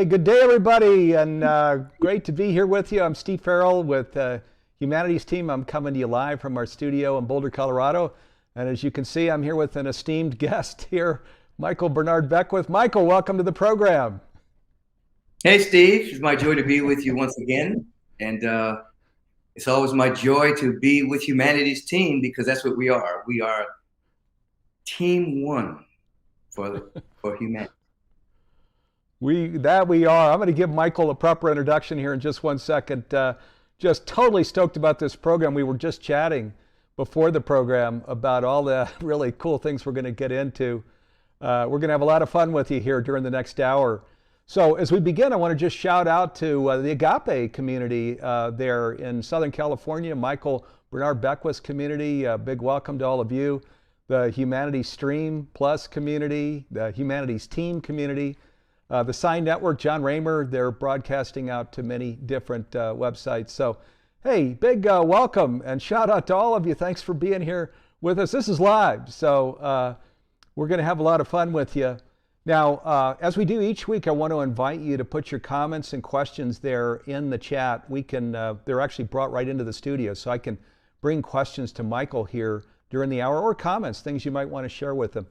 Hey, good day, everybody, and great to be here with you. I'm Steve Farrell with Humanities Team. I'm coming to you live from our studio in Boulder, Colorado. And as you can see, I'm here with an esteemed guest here, Michael Bernard Beckwith. Michael, welcome to the program. Hey, Steve. It's my joy to be with you once again. And it's always my joy to be with Humanities Team because that's what we are. We are Team One for humanity. We are. I'm going to give Michael a proper introduction here in just one second. Just totally stoked about this program. We were just chatting before the program about all the really cool things we're going to get into. We're going to have a lot of fun with you here during the next hour. So as we begin, I want to just shout out to the Agape community there in Southern California, Michael Bernard Beckwith's community. Big welcome to all of you. The Humanities Stream Plus community, the Humanities Team community, the Sign Network, John Raymer, they're broadcasting out to many different websites. So, hey, big welcome and shout out to all of you. Thanks for being here with us. This is live, so we're going to have a lot of fun with you. Now, as we do each week, I want to invite you to put your comments and questions there in the chat. We can, they're actually brought right into the studio, so I can bring questions to Michael here during the hour, or comments, things you might want to share with him.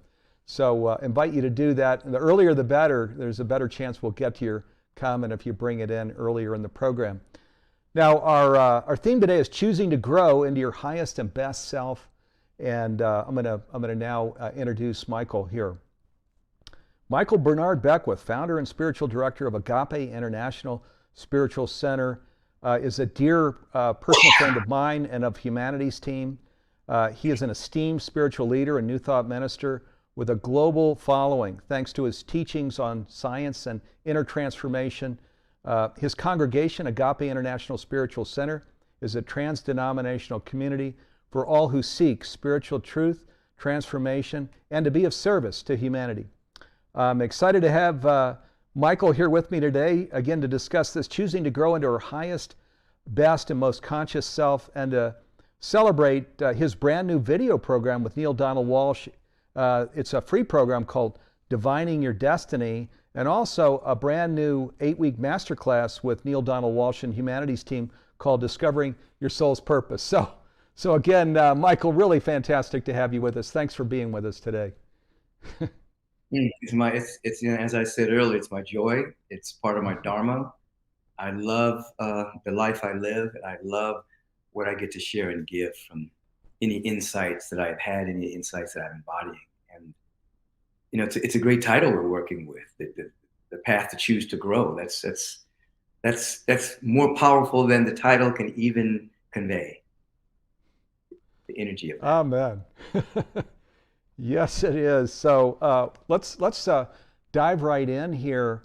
So invite you to do that. And the earlier the better. There's a better chance we'll get to your comment if you bring it in earlier in the program. Now, our theme today is choosing to grow into your highest and best self. And I'm gonna now introduce Michael here. Michael Bernard Beckwith, founder and spiritual director of Agape International Spiritual Center, is a dear personal friend of mine and of Humanities Team. He is an esteemed spiritual leader and New Thought minister with a global following, thanks to his teachings on science and inner transformation. His congregation, Agape International Spiritual Center, is a trans-denominational community for all who seek spiritual truth, transformation, and to be of service to humanity. I'm excited to have Michael here with me today, again, to discuss this, choosing to grow into our highest, best, and most conscious self, and to celebrate his brand new video program with Neale Donald Walsch. It's a free program called Divining Your Destiny, and also a brand new 8-week masterclass with Neale Donald Walsch and Humanities Team called Discovering Your Soul's Purpose. So again, Michael, really fantastic to have you with us. Thanks for being with us today. It's as I said earlier, it's my joy. It's part of my dharma. I love the life I live, and I love what I get to share and give from any insights that I've had, any insights that I'm embodying. And it's a great title we're working with. The path to choose to grow. That's more powerful than the title can even convey. The energy of that. Amen. Yes, it is. So let's dive right in here,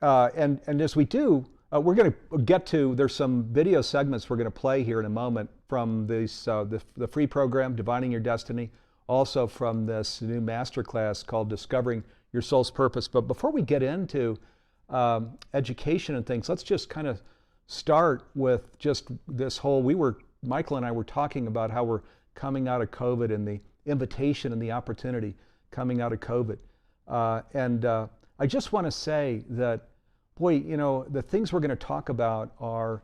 and as we do, we're going to get to. There's some video segments we're going to play here in a moment from this the free program, Divining Your Destiny, also from this new masterclass called Discovering Your Soul's Purpose. But before we get into education and things, let's just kind of start with just this whole. Michael and I were talking about how we're coming out of COVID and the invitation and the opportunity coming out of COVID. And I just want to say that, boy, the things we're going to talk about are,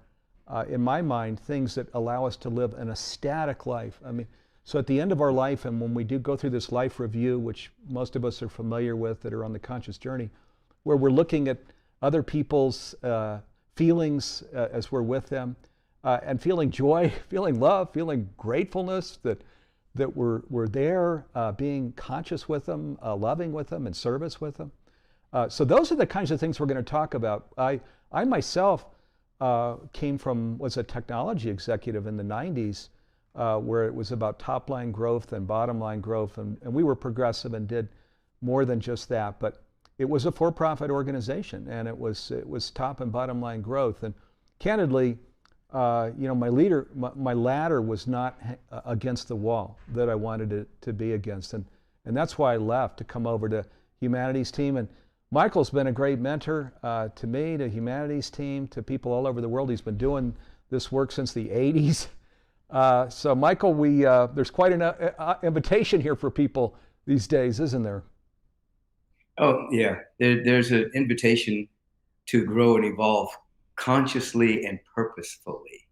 in my mind, things that allow us to live an ecstatic life. I mean, so at the end of our life, and when we do go through this life review, which most of us are familiar with that are on the conscious journey, where we're looking at other people's feelings as we're with them, and feeling joy, feeling love, feeling gratefulness that we're there, being conscious with them, loving with them, in service with them. So those are the kinds of things we're going to talk about. I myself was a technology executive in the 90s, where it was about top line growth and bottom line growth, and we were progressive and did more than just that. But it was a for-profit organization, and it was top and bottom line growth. And candidly, my ladder was not against the wall that I wanted it to be against, and that's why I left to come over to Humanities Team. And Michael's been a great mentor to me, to Humanities Team, to people all over the world. He's been doing this work since the 80s. So Michael, there's quite an invitation here for people these days, isn't there? Oh yeah, there's an invitation to grow and evolve consciously and purposefully.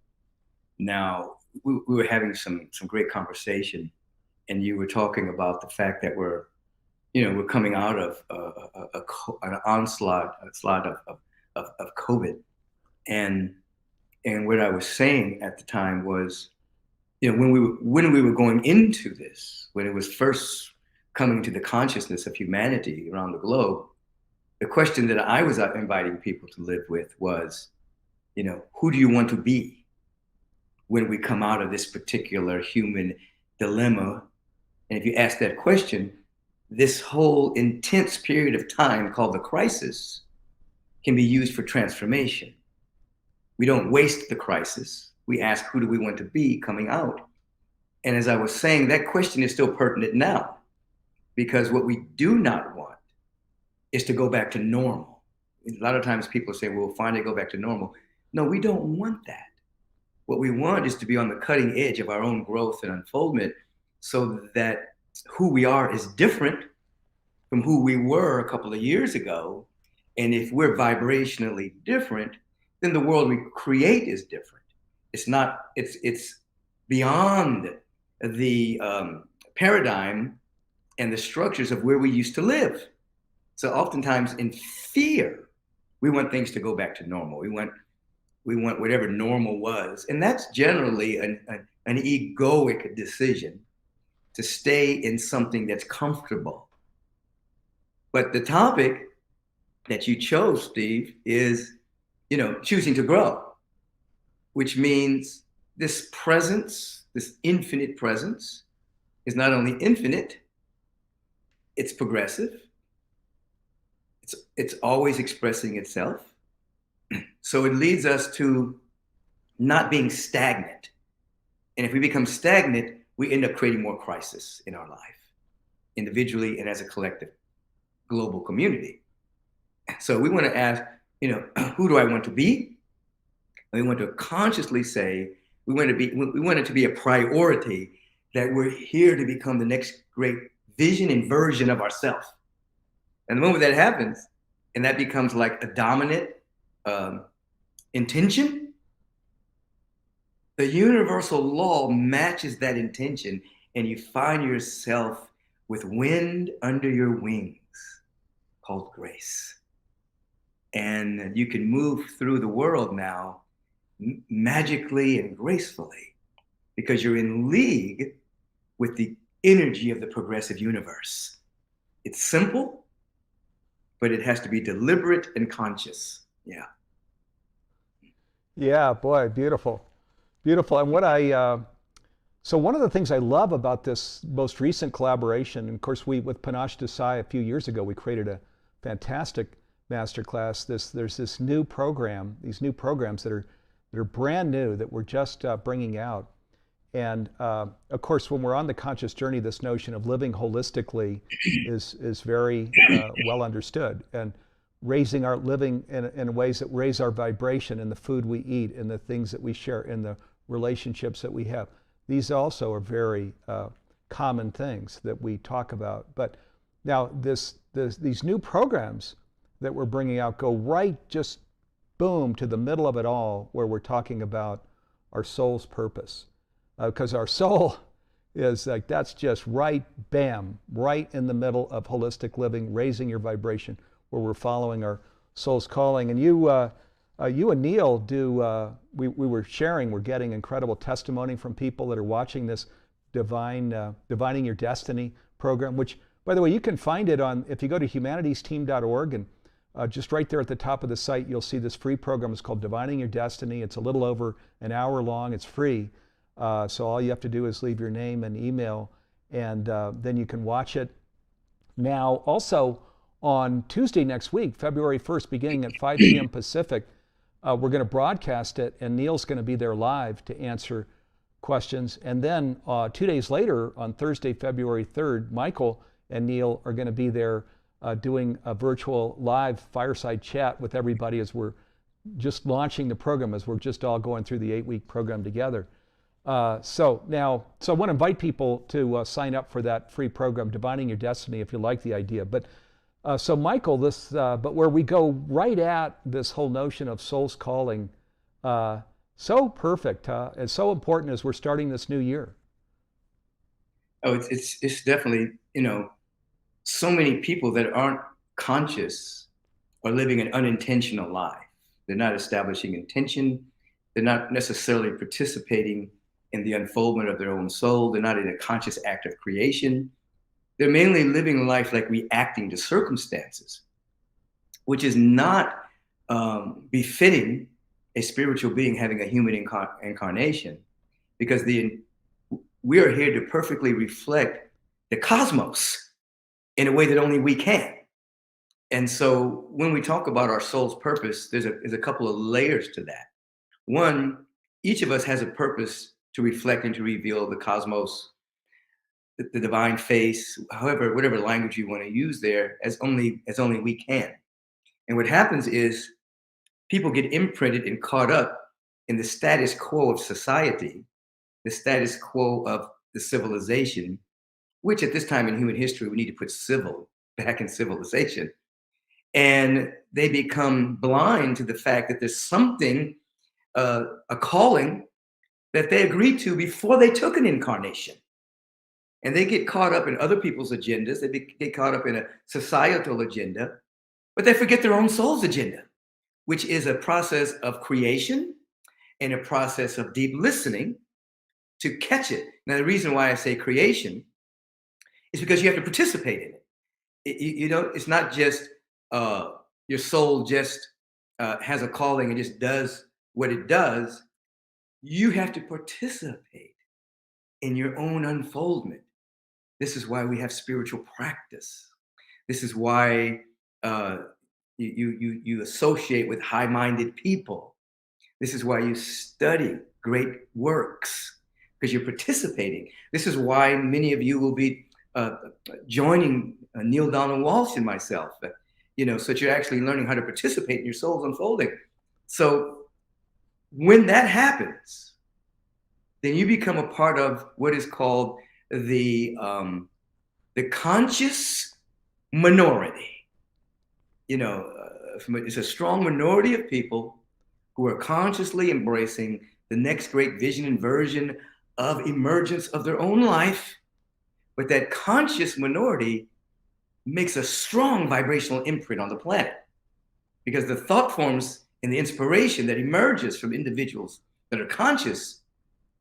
Now, we were having some great conversation, and you were talking about the fact that we're coming out of an onslaught of COVID, and what I was saying at the time was, when we were going into this, when it was first coming to the consciousness of humanity around the globe, the question that I was inviting people to live with was, who do you want to be when we come out of this particular human dilemma? And if you ask that question, this whole intense period of time called the crisis can be used for transformation. We don't waste the crisis. We ask, who do we want to be coming out? And as I was saying, that question is still pertinent now, because what we do not want is to go back to normal. A lot of times people say, we'll finally go back to normal. No, we don't want that. What we want is to be on the cutting edge of our own growth and unfoldment, so that who we are is different from who we were a couple of years ago. And if we're vibrationally different, then the world we create is different. It's beyond the paradigm and the structures of where we used to live. So oftentimes in fear, we want things to go back to normal. We want whatever normal was. And that's generally an egoic decision to stay in something that's comfortable. But the topic that you chose, Steve, is, choosing to grow, which means this presence, this infinite presence, is not only infinite, it's progressive. It's always expressing itself. So it leads us to not being stagnant. And if we become stagnant, we end up creating more crisis in our life, individually and as a collective global community. So we want to ask, who do I want to be? And we want to consciously say, we want it to be a priority that we're here to become the next great vision and version of ourselves. And the moment that happens, and that becomes like a dominant intention, the universal law matches that intention, and you find yourself with wind under your wings called grace. And you can move through the world now magically and gracefully, because you're in league with the energy of the progressive universe. It's simple, but it has to be deliberate and conscious. Yeah. Yeah, boy, beautiful. Beautiful. And so one of the things I love about this most recent collaboration, and of course with Panache Desai a few years ago, we created a fantastic masterclass. There's this new program, these new programs that are brand new that we're just bringing out. And of course, when we're on the conscious journey, this notion of living holistically is very well understood, and living in ways that raise our vibration in the food we eat, in the things that we share, in the relationships that we have. These also are very common things that we talk about. But now these new programs that we're bringing out go right just boom to the middle of it all, where we're talking about our soul's purpose. Because our soul is like, that's just right, bam, right in the middle of holistic living, raising your vibration, where we're following our soul's calling. And you and Neil we were sharing, we're getting incredible testimony from people that are watching this Divining Your Destiny program, which, by the way, you can find it if you go to humanitiesteam.org, and just right there at the top of the site, you'll see this free program. It's called Divining Your Destiny. It's a little over an hour long. It's free. So all you have to do is leave your name and email, and then you can watch it. Now, also on Tuesday next week, February 1st, beginning at 5 p.m. Pacific, we're going to broadcast it, and Neil's going to be there live to answer questions. And then 2 days later, on Thursday, February 3rd, Michael and Neil are going to be there doing a virtual live fireside chat with everybody as we're just launching the program, as we're just all going through the 8-week program together. So I want to invite people to sign up for that free program, Divining Your Destiny, if you like the idea. But So Michael, but where we go right at this whole notion of soul's calling, so perfect and so important as we're starting this new year. Oh, it's definitely, so many people that aren't conscious are living an unintentional life. They're not establishing intention. They're not necessarily participating in the unfoldment of their own soul. They're not in a conscious act of creation. They're mainly living life like reacting to circumstances, which is not befitting a spiritual being having a human incarnation, because we are here to perfectly reflect the cosmos in a way that only we can. And so when we talk about our soul's purpose, there's a couple of layers to that. One, each of us has a purpose to reflect and to reveal the cosmos, the divine face, however, whatever language you want to use there, as only we can. And what happens is people get imprinted and caught up in the status quo of society, the status quo of the civilization, which at this time in human history, we need to put civil back in civilization. And they become blind to the fact that there's something, a calling that they agreed to before they took an incarnation. And they get caught up in other people's agendas. Get caught up in a societal agenda, but they forget their own soul's agenda, which is a process of creation and a process of deep listening to catch it. Now, the reason why I say creation is because you have to participate in it. It's not just your soul just has a calling and just does what it does. You have to participate in your own unfoldment. This is why we have spiritual practice. This is why you associate with high-minded people. This is why you study great works, because you're participating. This is why many of you will be joining Neil Donald Walsh and myself, so that you're actually learning how to participate in your soul's unfolding. So when that happens, then you become a part of what is called the conscious minority. It's a strong minority of people who are consciously embracing the next great vision and version of emergence of their own life. But that conscious minority makes a strong vibrational imprint on the planet, because the thought forms and the inspiration that emerges from individuals that are conscious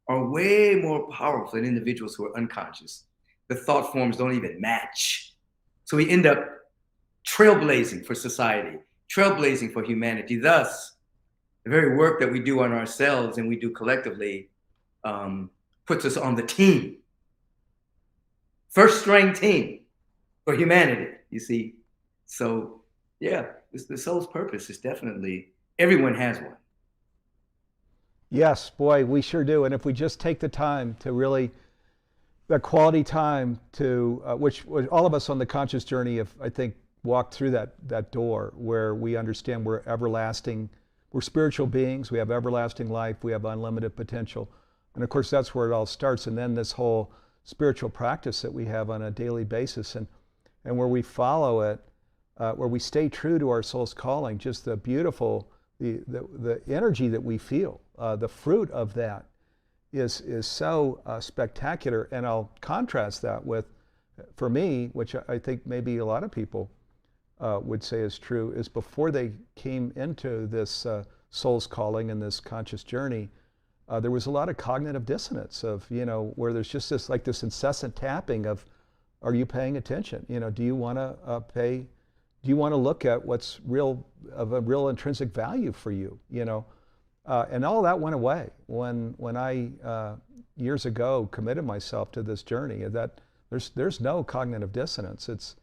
are way more powerful than individuals who are unconscious. The thought forms don't even match. So we end up trailblazing for society, trailblazing for humanity. Thus, the very work that we do on ourselves and we do collectively puts us on the team. First string team for humanity, you see. So, yeah, the soul's purpose is definitely, everyone has one. Yes, boy, we sure do. And if we just take the time to really, that quality time to, which all of us on the conscious journey have, I think, walked through that door where we understand we're everlasting, we're spiritual beings, we have everlasting life, we have unlimited potential. And of course, that's where it all starts. And then this whole spiritual practice that we have on a daily basis, and where we follow it, where we stay true to our soul's calling, just the beautiful, the energy that we feel, the fruit of that is so spectacular. And I'll contrast that with, for me, which I think maybe a lot of people would say is true, is before they came into this soul's calling and this conscious journey, there was a lot of cognitive dissonance of, where there's just this incessant tapping of, are you paying attention? Do you want to do you want to look at what's of a real intrinsic value for you? And all that went away when I years ago committed myself to this journey. That there's no cognitive dissonance. It's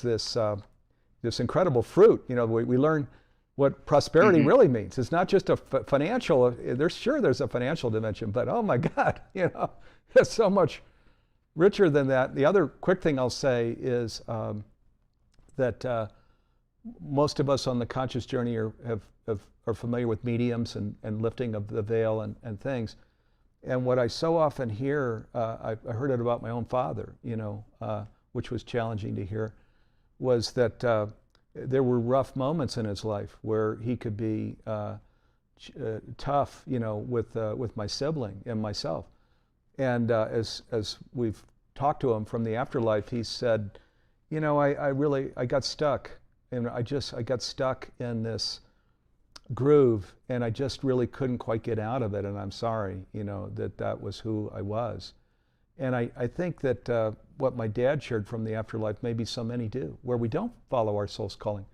this incredible fruit. We learn what prosperity really means. It's not just a financial. There's a financial dimension, but oh my God, it's so much richer than that. The other quick thing I'll say is that most of us on the conscious journey are familiar with mediums and lifting of the veil and things. And what I so often hear, I heard it about my own father, which was challenging to hear. was that there were rough moments in his life where he could be tough, with my sibling and myself. And as we've talked to him from the afterlife, he said, I got stuck, and I got stuck in this groove, and I just really couldn't quite get out of it, and I'm sorry, that was who I was. And I think that what my dad shared from the afterlife, maybe so many do, where we don't follow our soul's calling,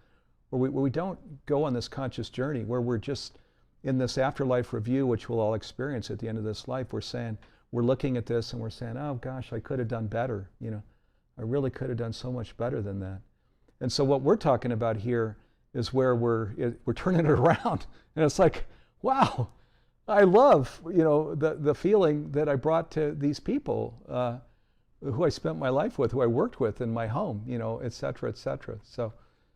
where we don't go on this conscious journey, where we're just in this afterlife review, which we'll all experience at the end of this life. We're looking at this and we're saying, oh gosh, I could have done better. I really could have done so much better than that. And so what we're talking about here is where we're turning it around. And it's like, wow, I love, the feeling that I brought to these people who I spent my life with, who I worked with in my home, et cetera, et cetera. So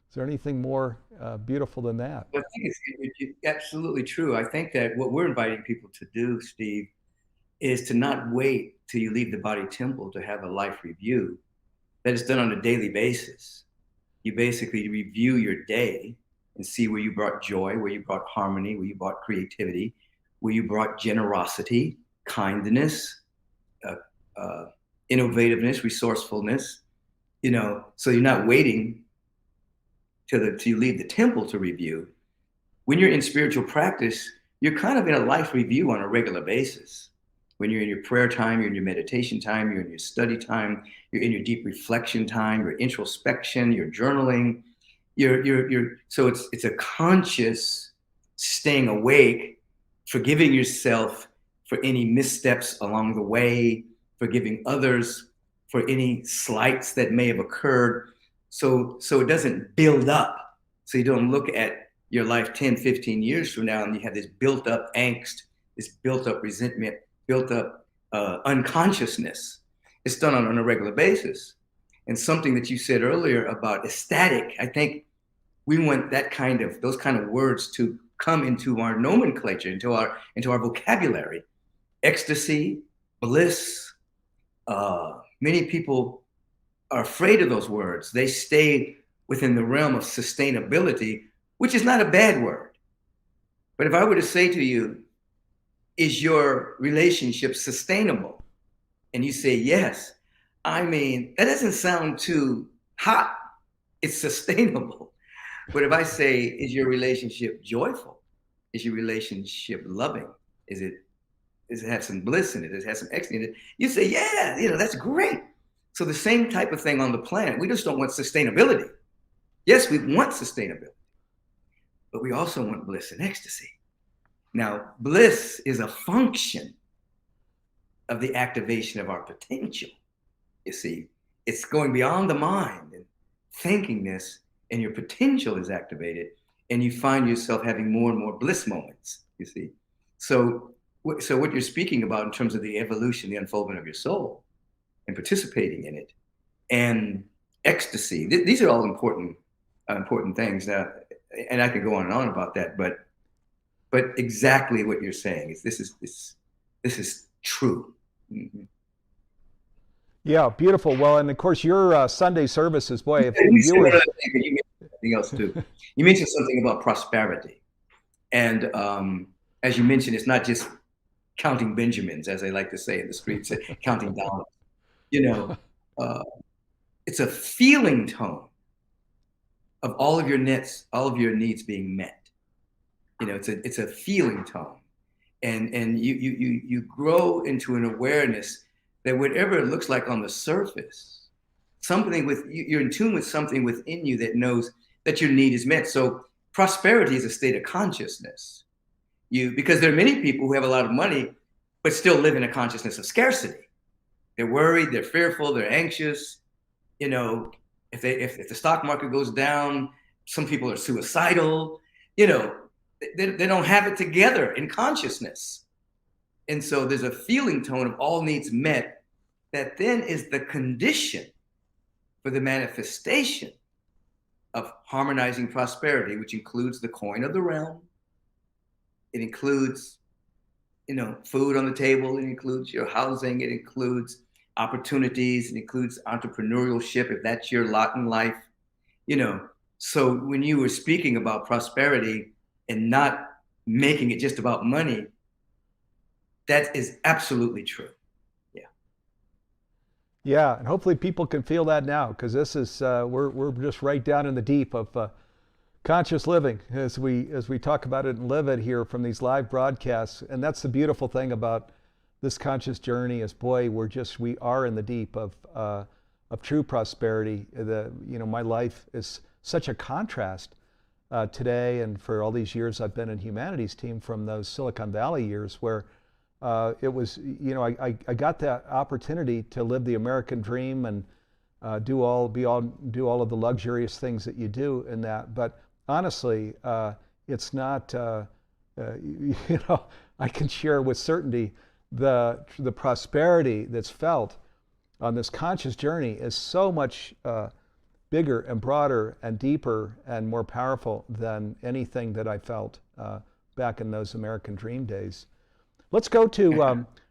is there anything more beautiful than that? Well, I think it's absolutely true. I think that what we're inviting people to do, Steve, is to not wait till you leave the body temple to have a life review. That is done on a daily basis. You basically review your day and see where you brought joy, where you brought harmony, where you brought creativity, where you brought generosity, kindness, innovativeness, resourcefulness. So you're not waiting till you leave the temple to review. When you're in spiritual practice, you're kind of in a life review on a regular basis. When you're in your prayer time, you're in your meditation time, you're in your study time, you're in your deep reflection time, your introspection, your journaling. So it's a conscious staying awake, forgiving yourself for any missteps along the way, forgiving others for any slights that may have occurred. So it doesn't build up. So you don't look at your life 10, 15 years from now and you have this built up angst, this built up resentment, built up unconsciousness. It's done on a regular basis. And something that you said earlier about ecstatic, I think we want those kind of words to come into our nomenclature, into our vocabulary. Ecstasy, bliss. Many people are afraid of those words. They stay within the realm of sustainability, which is not a bad word. But if I were to say to you, is your relationship sustainable? And you say yes. I mean, that doesn't sound too hot. It's sustainable. But if I say, is your relationship joyful? Is your relationship loving? Does it have some bliss in it? Does it have some ecstasy in it? You say, yeah, that's great. So the same type of thing on the planet. We just don't want sustainability. Yes, we want sustainability, but we also want bliss and ecstasy. Now, bliss is a function of the activation of our potential. You see, it's going beyond the mind and thinkingness, and your potential is activated, and you find yourself having more and more bliss moments. You see, so what you're speaking about in terms of the evolution, the unfoldment of your soul, and participating in it, and ecstasy. These are all important things. And I could go on and on about that, but exactly what you're saying is this is true. Mm-hmm. Yeah, beautiful. Well, and of course, your Sunday services, boy, if You viewers. mentioned something else too. You mentioned something about prosperity, and as you mentioned, it's not just counting Benjamins, as they like to say in the streets, counting dollars. It's a feeling tone of all of your needs being met. It's a feeling tone, and you grow into an awareness that whatever it looks like on the surface, you're in tune with something within you that knows that your need is met. So prosperity is a state of consciousness. Because there are many people who have a lot of money, but still live in a consciousness of scarcity. They're worried, they're fearful, they're anxious. If the stock market goes down, some people are suicidal. They don't have it together in consciousness. And so there's a feeling tone of all needs met that then is the condition for the manifestation of harmonizing prosperity, which includes the coin of the realm. It includes, food on the table. It includes your housing. It includes opportunities. It includes entrepreneurship, if that's your lot in life. You know, so when you were speaking about prosperity and not making it just about money, that is absolutely true. Yeah. Yeah, and hopefully people can feel that now, because this is we're just right down in the deep of conscious living as we talk about it and live it here from these live broadcasts. And that's the beautiful thing about this conscious journey is, boy, we are in the deep of true prosperity. My life is such a contrast today, and for all these years I've been in humanities team, from those Silicon Valley years where it was, I got that opportunity to live the American dream and do all of the luxurious things that you do in that. But honestly, it's not. I can share with certainty the prosperity that's felt on this conscious journey is so much bigger and broader and deeper and more powerful than anything that I felt back in those American dream days. Let's go to,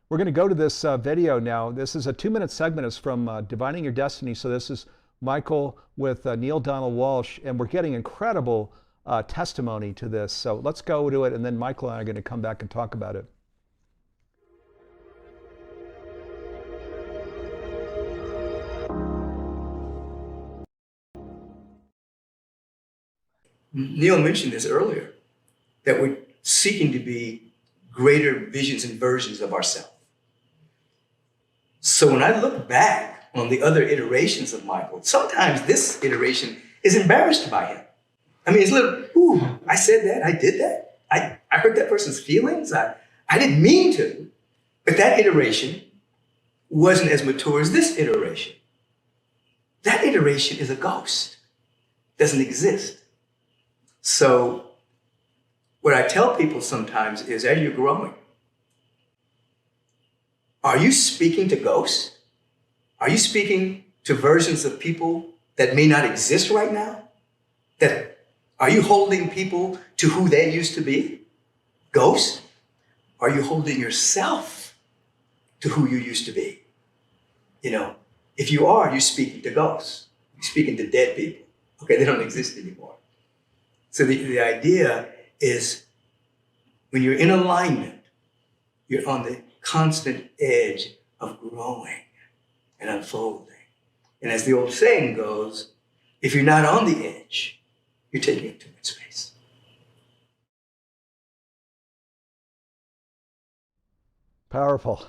we're going to go to this video now. This is a 2-minute segment. It's from Divining Your Destiny. So this is Michael with Neale Donald Walsch, and we're getting incredible testimony to this. So let's go to it, and then Michael and I are going to come back and talk about it. Neil mentioned this earlier, that we're seeking to be greater visions and versions of ourselves. So when I look back on the other iterations of Michael, sometimes this iteration is embarrassed by him. I mean, it's a little, ooh, I said that, I did that. I hurt that person's feelings. I didn't mean to, but that iteration wasn't as mature as this iteration. That iteration is a ghost, doesn't exist. So what I tell people sometimes is, as you're growing, are you speaking to ghosts? Are you speaking to versions of people that may not exist right now? Are you holding people to who they used to be? Ghosts? Are you holding yourself to who you used to be? If you are, you're speaking to ghosts. You're speaking to dead people. Okay, they don't exist anymore. So the idea is, when you're in alignment, you're on the constant edge of growing and unfolding. And as the old saying goes, if you're not on the edge, you're taking up too much space. Powerful.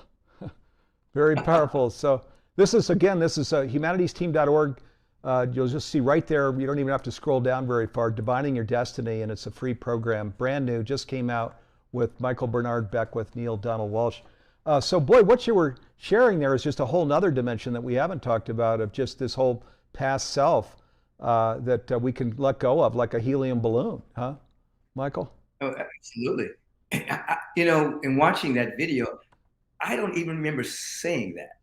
Very powerful. So this is humanitiesteam.org. You'll just see right there, you don't even have to scroll down very far, Divining Your Destiny, and it's a free program, brand new, just came out with Michael Bernard Beckwith, Neale Donald Walsch. So boy, what you were sharing there is just a whole nother dimension that we haven't talked about, of just this whole past self that we can let go of, like a helium balloon, huh, Michael? Oh, absolutely. In watching that video, I don't even remember saying that.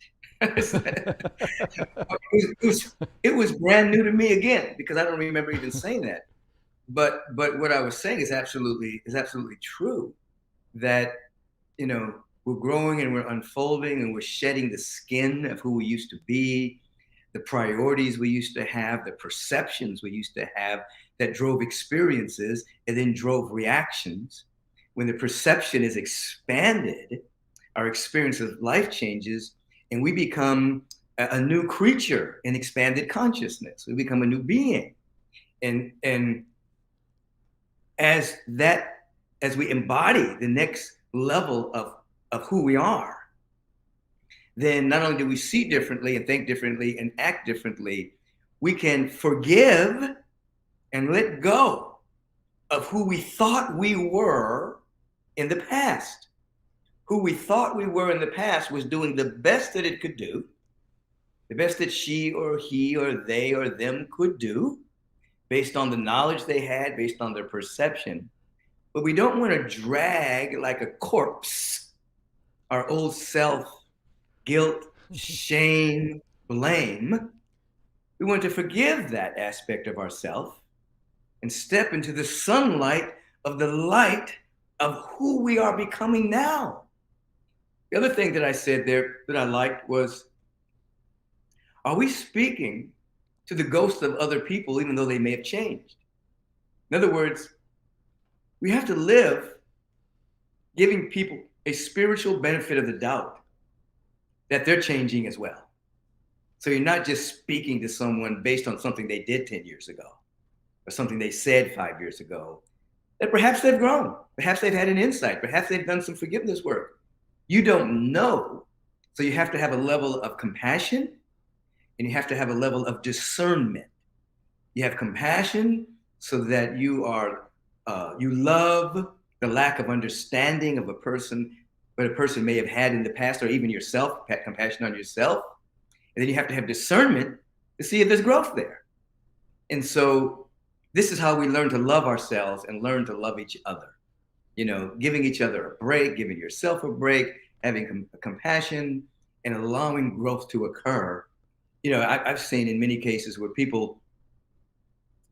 It was brand new to me again, because I don't remember even saying that. But what I was saying is absolutely true. That we're growing and we're unfolding and we're shedding the skin of who we used to be, the priorities we used to have, the perceptions we used to have that drove experiences and then drove reactions. When the perception is expanded, our experience of life changes, and we become a new creature in expanded consciousness. We become a new being. And as we embody the next level of who we are, then not only do we see differently and think differently and act differently, we can forgive and let go of who we thought we were in the past. Who we thought we were in the past was doing the best that it could do, the best that she or he or they or them could do, based on the knowledge they had, based on their perception. But we don't want to drag like a corpse our old self, guilt, shame, blame. We want to forgive that aspect of ourself and step into the sunlight of the light of who we are becoming now. The other thing that I said there that I liked was, are we speaking to the ghosts of other people, even though they may have changed. In other words, we have to live giving people a spiritual benefit of the doubt that they're changing as well. So you're not just speaking to someone based on something they did 10 years ago or something they said 5 years ago, that perhaps they've grown, perhaps they've had an insight, perhaps they've done some forgiveness work. You don't know. So you have to have a level of compassion and you have to have a level of discernment. You have compassion so that you love the lack of understanding of a person, what a person may have had in the past, or even yourself, compassion on yourself. And then you have to have discernment to see if there's growth there. And so this is how we learn to love ourselves and learn to love each other. You know, giving each other a break, giving yourself a break, having compassion, and allowing growth to occur. You know, I've seen in many cases where people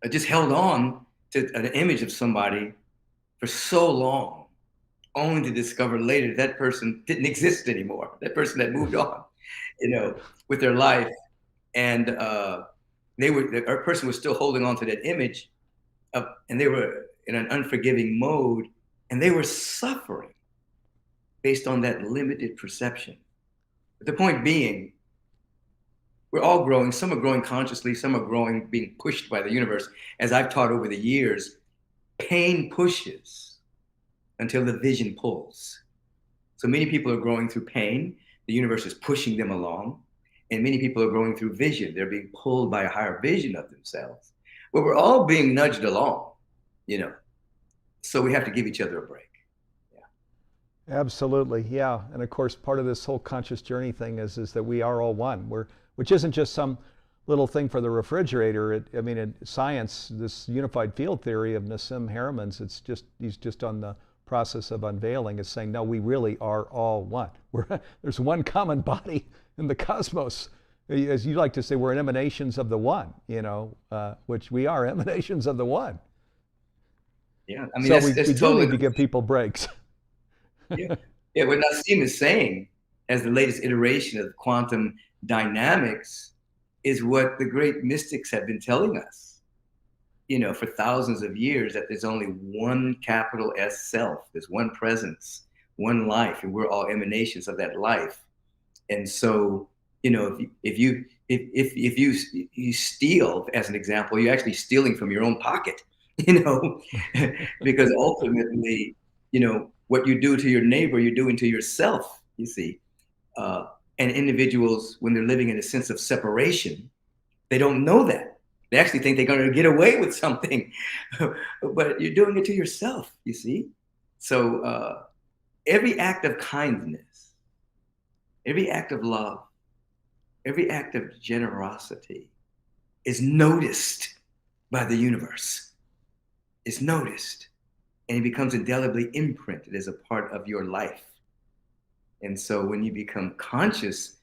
just held on to an image of somebody for so long, only to discover later that person didn't exist anymore. That person had moved on, you know, with their life. And the person was still holding on to that image and they were in an unforgiving mode, and they were suffering based on that limited perception. But the point being, we're all growing. Some are growing consciously, some are growing being pushed by the universe. As I've taught over the years, pain pushes until the vision pulls. So many people are growing through pain. The universe is pushing them along. And many people are growing through vision. They're being pulled by a higher vision of themselves. Well, we're all being nudged along, you know. So we have to give each other a break. Absolutely, yeah. And of course, part of this whole conscious journey thing is that we are all one. Which isn't just some little thing for the refrigerator. I mean, in science, this unified field theory of Nassim Haramein, he's just on the process of unveiling, is saying, no, we really are all one. There's one common body in the cosmos. As you like to say, we're emanations of the one, you know, which we are emanations of the one. Yeah, I mean, so that's we do totally need to give people breaks. Yeah, what Nassim is saying as the latest iteration of quantum dynamics is what the great mystics have been telling us, you know, for thousands of years, that there's only one capital S self, there's one presence, one life, and we're all emanations of that life. And so, you know, if you steal, as an example, you're actually stealing from your own pocket, you know, because ultimately, you know, what you do to your neighbor, you're doing to yourself, you see. And individuals, when they're living in a sense of separation, they don't know that. They actually think they're going to get away with something, but you're doing it to yourself, you see. So every act of kindness, every act of love, every act of generosity is noticed by the universe. It's noticed, and it becomes indelibly imprinted as a part of your life. And so when you become conscious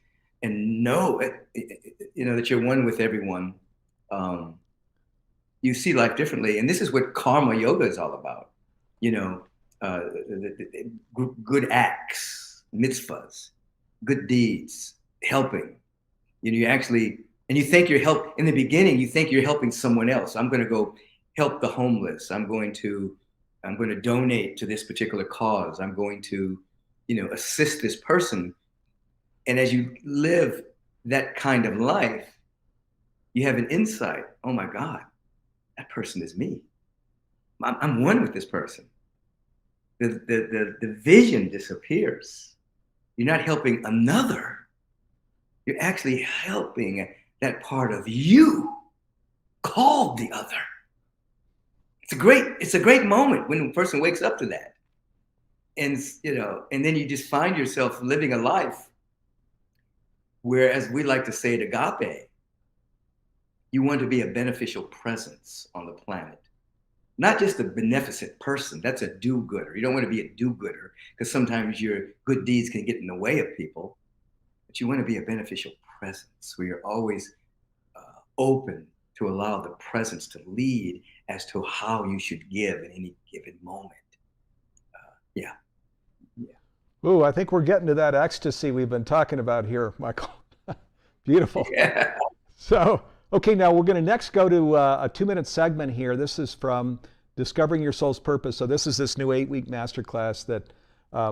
and know, you know, that you're one with everyone, you see life differently. And this is what karma yoga is all about. You know, good acts, mitzvahs, good deeds, helping. You know, you actually, and you think in the beginning, you think you're helping someone else. I'm going to go help the homeless. I'm going to donate to this particular cause. I'm going to, you know, assist this person. And as you live that kind of life, you have an insight. Oh my God, that person is me. I'm one with this person. The vision disappears. You're not helping another. You're actually helping that part of you called the other. It's a great moment when a person wakes up to that. And, you know, and then you just find yourself living a life where, as we like to say at Agape, you want to be a beneficial presence on the planet. Not just a beneficent person. That's a do-gooder. You don't want to be a do-gooder, because sometimes your good deeds can get in the way of people. But you want to be a beneficial presence where you're always open to allow the presence to lead as to how you should give in any given moment. Yeah. Ooh, I think we're getting to that ecstasy we've been talking about here, Michael. Beautiful. Yeah. So, Okay, now we're going to next go to a 2-minute segment here. This is from Discovering Your Soul's Purpose. So this is this new 8-week masterclass that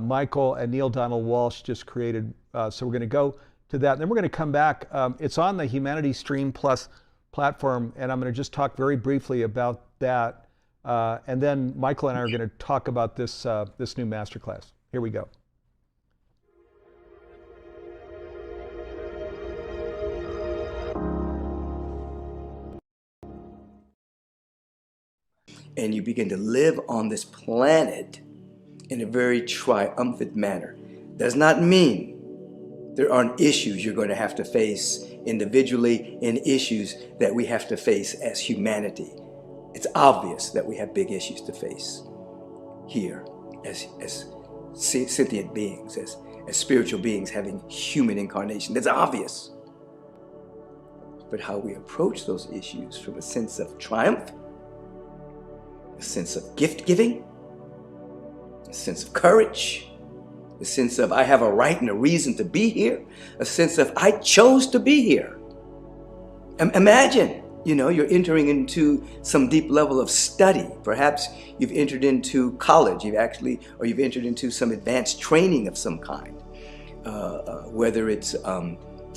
Michael and Neil Donald Walsh just created. So we're going to go to that. And then we're going to come back. It's on the Humanity Stream Plus platform, and I'm going to just talk very briefly about that. And then Michael and I are going to talk about this, this new masterclass. Here we go. And you begin to live on this planet in a very triumphant manner. Does not mean there aren't issues you're going to have to face individually and issues that we have to face as humanity. It's obvious that we have big issues to face here as sentient beings, as spiritual beings having human incarnation. That's obvious. But how we approach those issues from a sense of triumph, a sense of gift giving, a sense of courage, a sense of I have a right and a reason to be here, a sense of I chose to be here. Imagine, you're entering into some deep level of study. Perhaps you've entered into college, you've entered into some advanced training of some kind, whether it's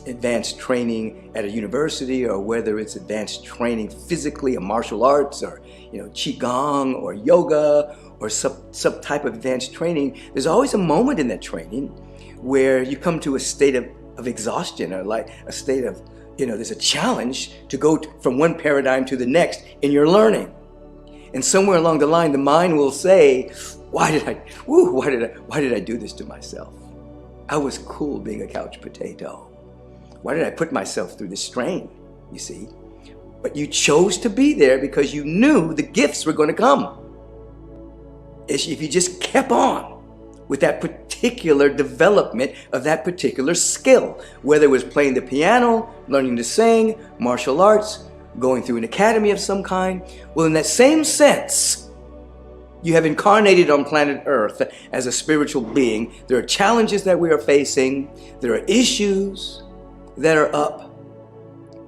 advanced training at a university or whether it's advanced training physically, a martial arts or qigong or yoga or some type of advanced training. There's always a moment in that training where you come to a state of exhaustion, or like a state of, there's a challenge to go from one paradigm to the next in your learning. And somewhere along the line, the mind will say, why did I do this to myself? I was cool being a couch potato. Why did I put myself through this strain, you see? But you chose to be there because you knew the gifts were going to come. If you just kept on with that particular development of that particular skill, whether it was playing the piano, learning to sing, martial arts, going through an academy of some kind. Well, in that same sense, you have incarnated on planet Earth as a spiritual being. There are challenges that we are facing. There are issues that are up.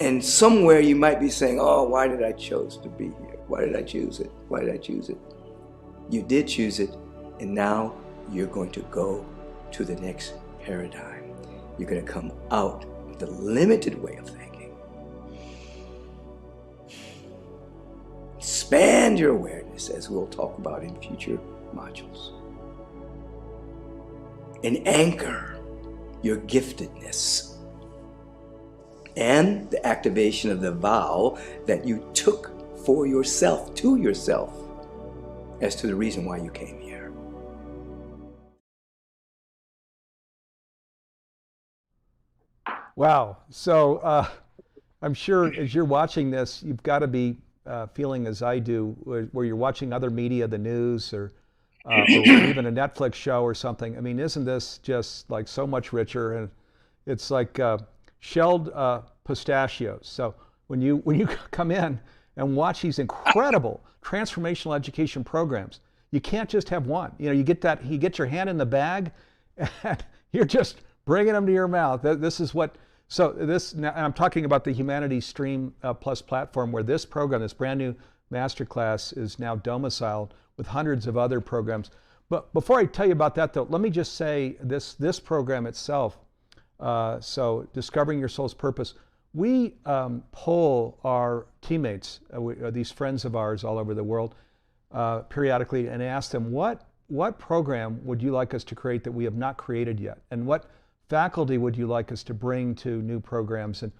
And somewhere you might be saying, oh, why did I choose to be here? Why did I choose it? Why did I choose it? You did choose it, and now you're going to go to the next paradigm. You're going to come out of the limited way of thinking. Expand your awareness, as we'll talk about in future modules. And anchor your giftedness and the activation of the vow that you took for yourself, to yourself, as to the reason why you came here. Wow. So I'm sure as you're watching this, you've got to be feeling as I do, where you're watching other media, the news, or even a Netflix show or something. I mean, isn't this just like so much richer? And it's like shelled pistachios. So when you come in and watch these incredible transformational education programs, you can't just have one. You get your hand in the bag, and you're just bringing them to your mouth. This is what. So this, now I'm talking about the Humanity Stream Plus platform, where this program, this brand new masterclass, is now domiciled with hundreds of other programs. But before I tell you about that, though, let me just say this program itself. So Discovering Your Soul's Purpose, we poll our teammates, these friends of ours all over the world, periodically, and ask them, what program would you like us to create that we have not created yet? And what faculty would you like us to bring to new programs? And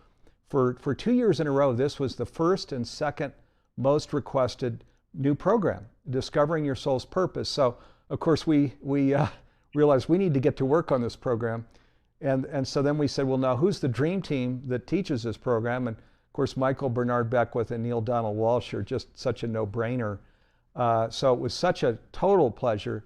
for 2 years in a row, this was the first and second most requested new program, Discovering Your Soul's Purpose. So of course we realized we need to get to work on this program. And so then we said, well, now who's the dream team that teaches this program? And of course, Michael Bernard Beckwith and Neil Donald Walsh are just such a no-brainer. So it was such a total pleasure,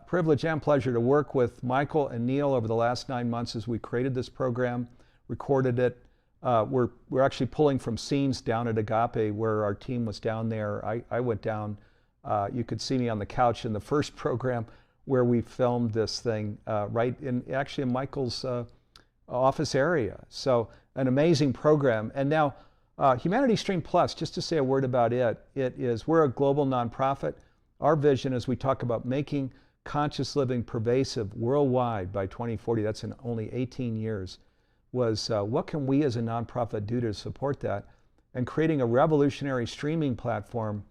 privilege and pleasure to work with Michael and Neil over the last 9 months as we created this program, recorded it. We're actually pulling from scenes down at Agape where our team was down there. I went down, you could see me on the couch in the first program where we filmed this thing right in Michael's office area. So an amazing program. And now Humanity Stream Plus, just to say a word about it, we're a global nonprofit. Our vision is we talk about making conscious living pervasive worldwide by 2040. That's in only 18 years. Was what can we as a nonprofit do to support that? And creating a revolutionary streaming platform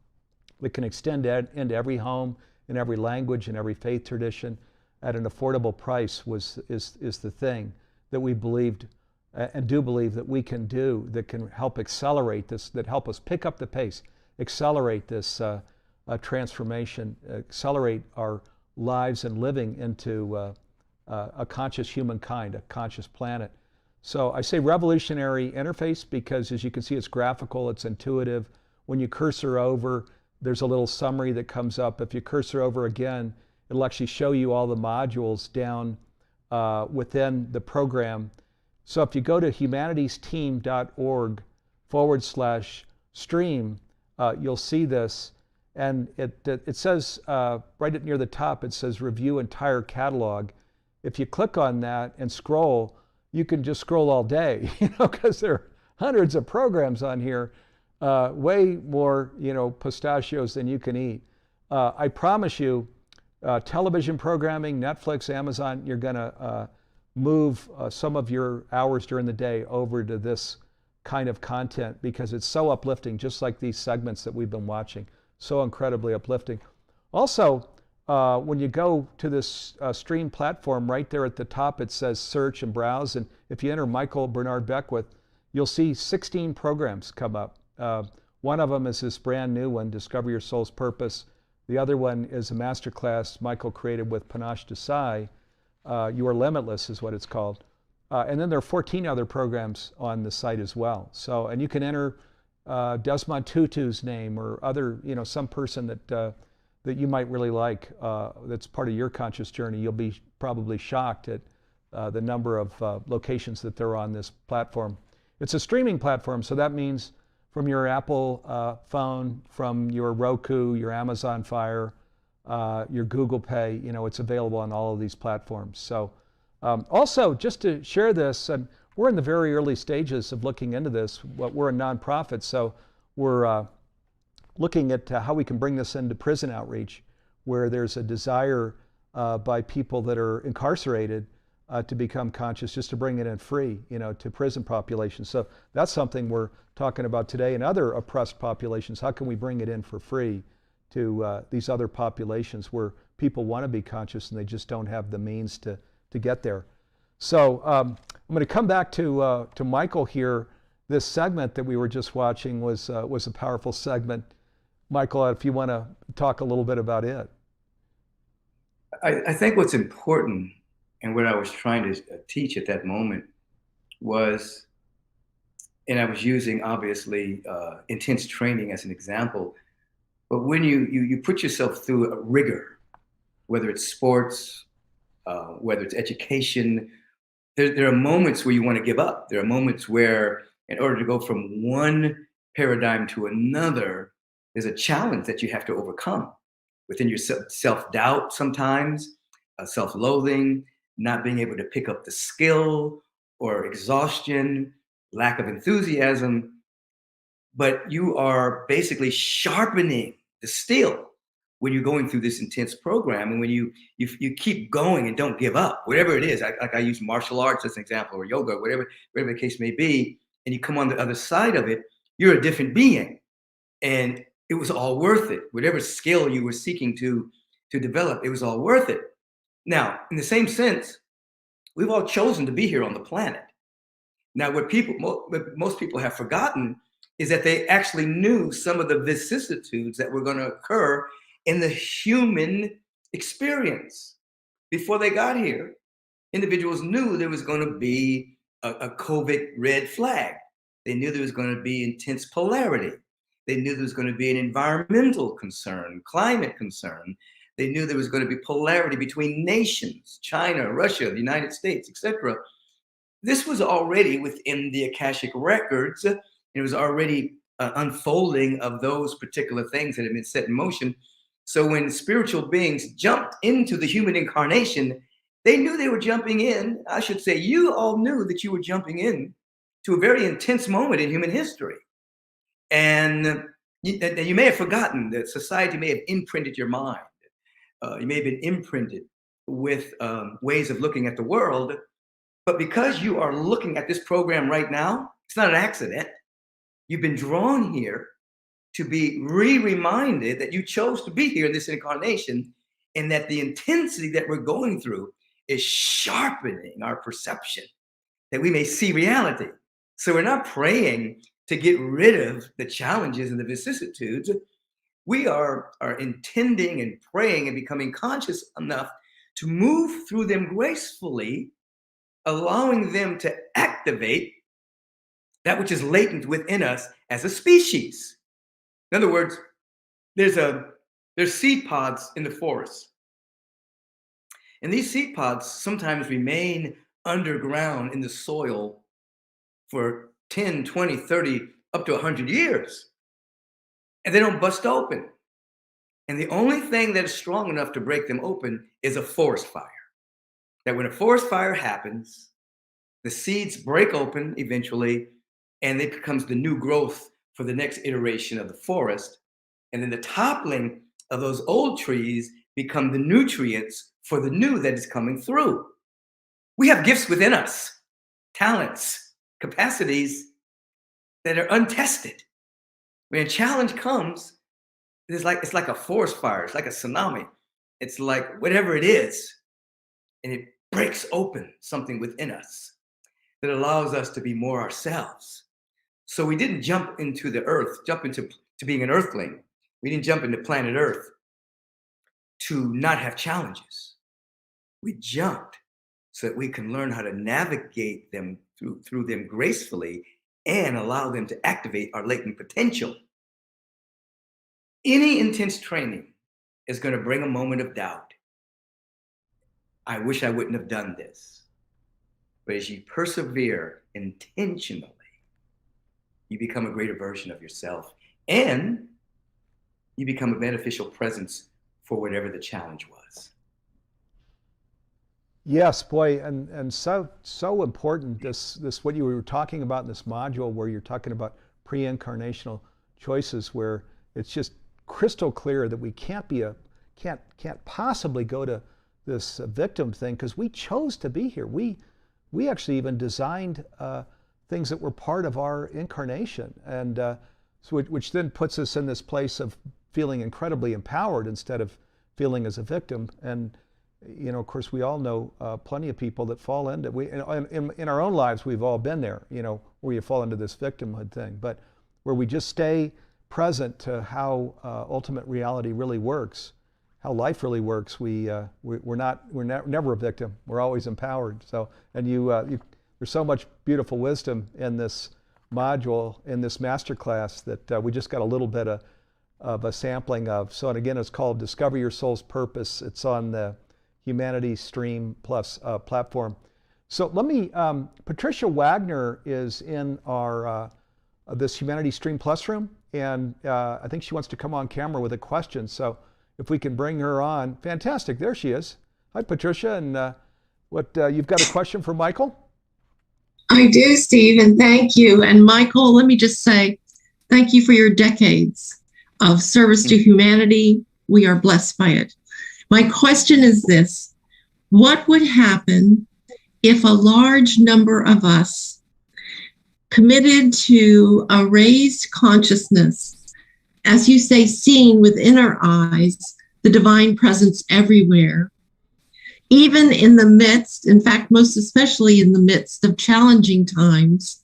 that can extend into every home, in every language, in every faith tradition, at an affordable price is the thing that we believed and do believe that we can do, that can help accelerate this, that help us pick up the pace, accelerate this transformation, accelerate our lives and living into a conscious humankind, a conscious planet. So I say revolutionary interface because, as you can see, it's graphical, it's intuitive. When you cursor over, there's a little summary that comes up. If you cursor over again, it'll actually show you all the modules down within the program. So if you go to humanitiesteam.org/stream, you'll see this. And it says right near the top, it says review entire catalog. If you click on that and scroll, you can just scroll all day, because there are hundreds of programs on here, way more, pistachios than you can eat. I promise you, television programming, Netflix, Amazon, you're going to move some of your hours during the day over to this kind of content because it's so uplifting, just like these segments that we've been watching. So incredibly uplifting. Also, when you go to this stream platform, right there at the top, it says search and browse. And if you enter Michael Bernard Beckwith, you'll see 16 programs come up. One of them is this brand new one, Discover Your Soul's Purpose. The other one is a masterclass Michael created with Panache Desai. You Are Limitless is what it's called. And then there are 14 other programs on the site as well. So, and you can enter Desmond Tutu's name or other, some person that you might really like that's part of your conscious journey. You'll be probably shocked at the number of locations that there are on this platform. It's a streaming platform, so that means from your Apple phone, from your Roku, your Amazon Fire, your Google Pay, it's available on all of these platforms. So also, just to share this, and we're in the very early stages of looking into this. We're a nonprofit, so we're looking at how we can bring this into prison outreach, where there's a desire by people that are incarcerated to become conscious, just to bring it in free, to prison populations. So that's something we're talking about today. And other oppressed populations, how can we bring it in for free to these other populations where people want to be conscious and they just don't have the means to get there. So I'm going to come back to Michael here. This segment that we were just watching was a powerful segment. Michael, if you want to talk a little bit about it. I think what's important and what I was trying to teach at that moment was, and I was using obviously intense training as an example, but when you put yourself through a rigor, whether it's sports, whether it's education, there are moments where you want to give up. There are moments where, in order to go from one paradigm to another, there's a challenge that you have to overcome within your self-doubt sometimes, self-loathing, not being able to pick up the skill, or exhaustion, lack of enthusiasm. But you are basically sharpening the steel when you're going through this intense program, and when you keep going and don't give up, whatever it is. I use martial arts as an example, or yoga, whatever the case may be, and you come on the other side of it, you're a different being, and it was all worth it. Whatever skill you were seeking to develop, it was all worth it. Now, in the same sense, we've all chosen to be here on the planet. Now, what most people have forgotten is that they actually knew some of the vicissitudes that were going to occur in the human experience. Before they got here, individuals knew there was going to be a COVID red flag. They knew there was going to be intense polarity. They knew there was going to be an environmental concern, climate concern. They knew there was going to be polarity between nations, China, Russia, the United States, etc. This was already within the Akashic records. It was already unfolding of those particular things that had been set in motion. So when spiritual beings jumped into the human incarnation, they knew they were jumping in. I should say, you all knew that you were jumping in to a very intense moment in human history. And you may have forgotten that society may have imprinted your mind. You may have been imprinted with ways of looking at the world. But because you are looking at this program right now, it's not an accident. You've been drawn here to be reminded that you chose to be here in this incarnation, and that the intensity that we're going through is sharpening our perception, that we may see reality. So we're not praying to get rid of the challenges and the vicissitudes. We are intending and praying and becoming conscious enough to move through them gracefully, allowing them to activate that which is latent within us as a species. In other words, there's seed pods in the forest. And these seed pods sometimes remain underground in the soil for 10, 20, 30, up to 100 years. And they don't bust open. And the only thing that is strong enough to break them open is a forest fire. That when a forest fire happens, the seeds break open eventually, and it becomes the new growth for the next iteration of the forest. And then the toppling of those old trees become the nutrients for the new that is coming through. We have gifts within us, talents, capacities that are untested. When a challenge comes, it's like a forest fire. It's like a tsunami. It's like whatever it is, and it breaks open something within us that allows us to be more ourselves. So we didn't jump into the earth, jump into being an earthling. We didn't jump into planet Earth to not have challenges. We jumped so that we can learn how to navigate them through them gracefully and allow them to activate our latent potential. Any intense training is going to bring a moment of doubt. I wish I wouldn't have done this. But as you persevere intentionally, you become a greater version of yourself, and you become a beneficial presence for whatever the challenge was. Yes, boy, and so important, this what you were talking about in this module, where you're talking about pre-incarnational choices, where it's just crystal clear that we can't possibly go to this victim thing, because we chose to be here. We actually even designed things that were part of our incarnation, and so which then puts us in this place of feeling incredibly empowered instead of feeling as a victim. And of course, we all know plenty of people that fall into in our own lives. We've all been there, where you fall into this victimhood thing, but where we just stay present to how ultimate reality really works, how life really works. We're never a victim. We're always empowered. So, and there's so much beautiful wisdom in this module, in this masterclass, that we just got a little bit of a sampling of. So, and again, it's called Discover Your Soul's Purpose. It's on the Humanity Stream Plus platform. So let me, Patricia Wagner is in our this Humanity Stream Plus room, and I think she wants to come on camera with a question. So if we can bring her on, fantastic. There she is. Hi, Patricia, and you've got a question for Michael? I do, Steve, and thank you. And Michael, let me just say thank you for your decades of service to humanity. We are blessed by it. My question is this: what would happen if a large number of us committed to a raised consciousness, as you say, seeing within our eyes the divine presence everywhere, even in the midst, in fact, most especially in the midst of challenging times,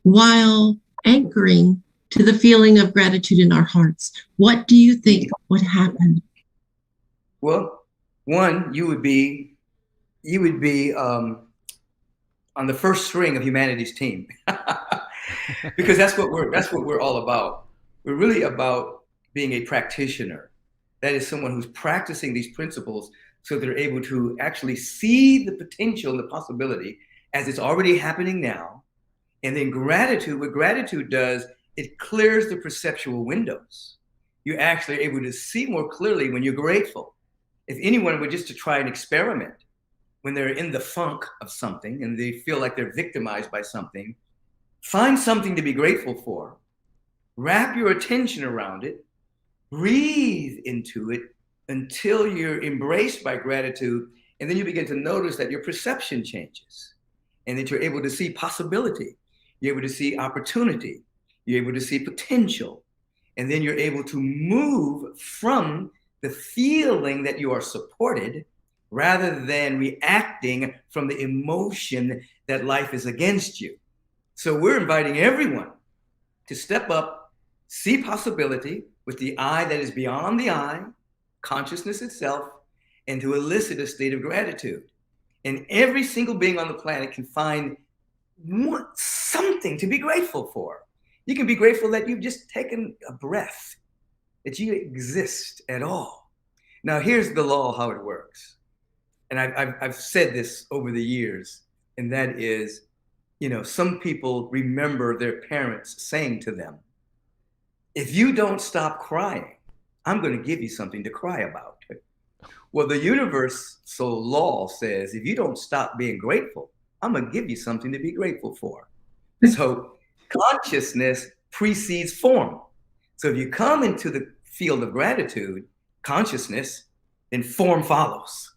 while anchoring to the feeling of gratitude in our hearts? What do you think would happen? Well, one, you would be on the first string of humanity's team, because that's what we're all about. We're really about being a practitioner. That is someone who's practicing these principles so they're able to actually see the potential and the possibility as it's already happening now. And then gratitude, what gratitude does, it clears the perceptual windows. You're actually able to see more clearly when you're grateful. If anyone were just to try an experiment when they're in the funk of something and they feel like they're victimized by something, find something to be grateful for Wrap your attention around it, breathe into it until you're embraced by gratitude. And then you begin to notice that your perception changes and that you're able to see possibility. You're able to see opportunity. You're able to see potential. And then you're able to move from the feeling that you are supported rather than reacting from the emotion that life is against you. So we're inviting everyone to step up, see possibility with the eye that is beyond the eye, consciousness itself, and to elicit a state of gratitude. And every single being on the planet can find something to be grateful for. You can be grateful that you've just taken a breath, that you exist at all. Now, here's the law, how it works. And I've said this over the years, and that is, some people remember their parents saying to them, if you don't stop crying, I'm going to give you something to cry about. Well, the universal law says, if you don't stop being grateful, I'm going to give you something to be grateful for. So consciousness precedes form. So if you come into the field of gratitude, consciousness, then form follows.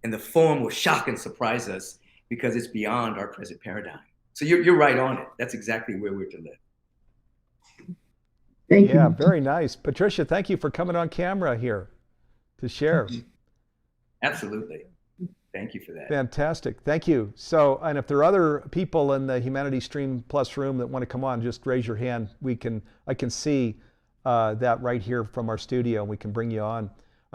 And the form will shock and surprise us because it's beyond our present paradigm. So you're right on it. That's exactly where we're to live. Thank you. Yeah, very nice. Patricia, thank you for coming on camera here to share. Absolutely. Thank you for that. Fantastic. Thank you. So, and if there are other people in the Humanity Stream Plus room that want to come on, just raise your hand. I can see that right here from our studio, and we can bring you on.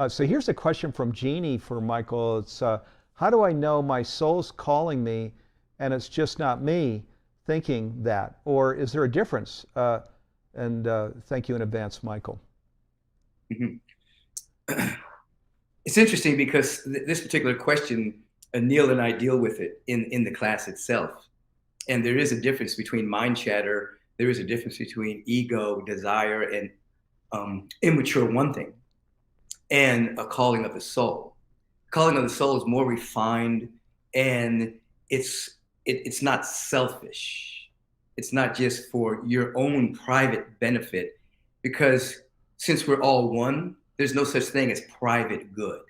So here's a question from Jeannie for Michael. It's, how do I know my soul's calling me and it's just not me thinking that? Or is there a difference? And thank you in advance, Michael. Mm-hmm. It's interesting because this particular question, Neil and I deal with it in the class itself. And there is a difference between mind chatter. There is a difference between ego, desire, and immature wanting, and a calling of the soul. Calling of the soul is more refined, and it's not selfish. It's not just for your own private benefit, because since we're all one, there's no such thing as private good.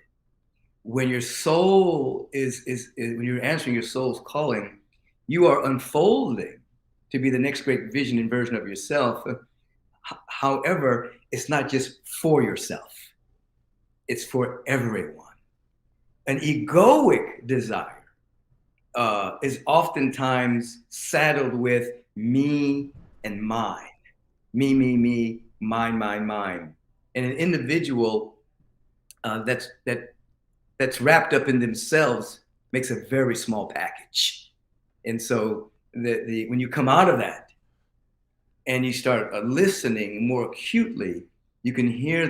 When your soul when you're answering your soul's calling, you are unfolding to be the next great vision and version of yourself. However, it's not just for yourself. It's for everyone. An egoic desire is oftentimes saddled with me and mine. Me, mine. And an individual that's wrapped up in themselves makes a very small package. And so when you come out of that and you start listening more acutely, you can hear